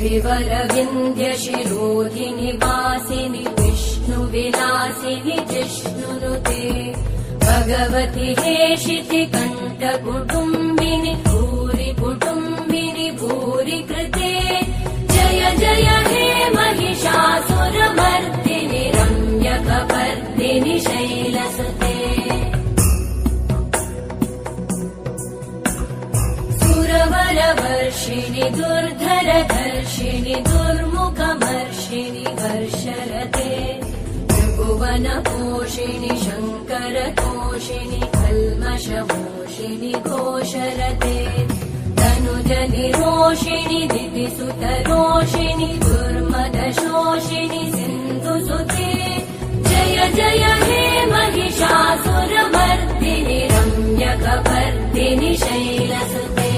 गिरिवरविन्द्यशिरोधिनि वासिनि विष्णुविलासिनि जिष्णुनुते भगवति हेशिति कण्ठकुटुम्बिनि भूरि कुटुम्बिनि भूरि कृते जय जय हे महिषासुरमर्दिनि रम्यकपर्दिनि शैलसुते सुरवरवर्षिणि दुर्धरधर्षिणि दुर्मुखमर्षिणि हर्षरते त्रिभुवनपोषिणि शङ्करतोषिणि कल्मषमोषिणि घोषरते तनुजनिरोषिणि दितिसुतरोषिणि दुर्मदशोषिणि सिन्धुसुते जय जय हे महिषासुरमर्दिनि रम्यकपर्दिनि शैलसुते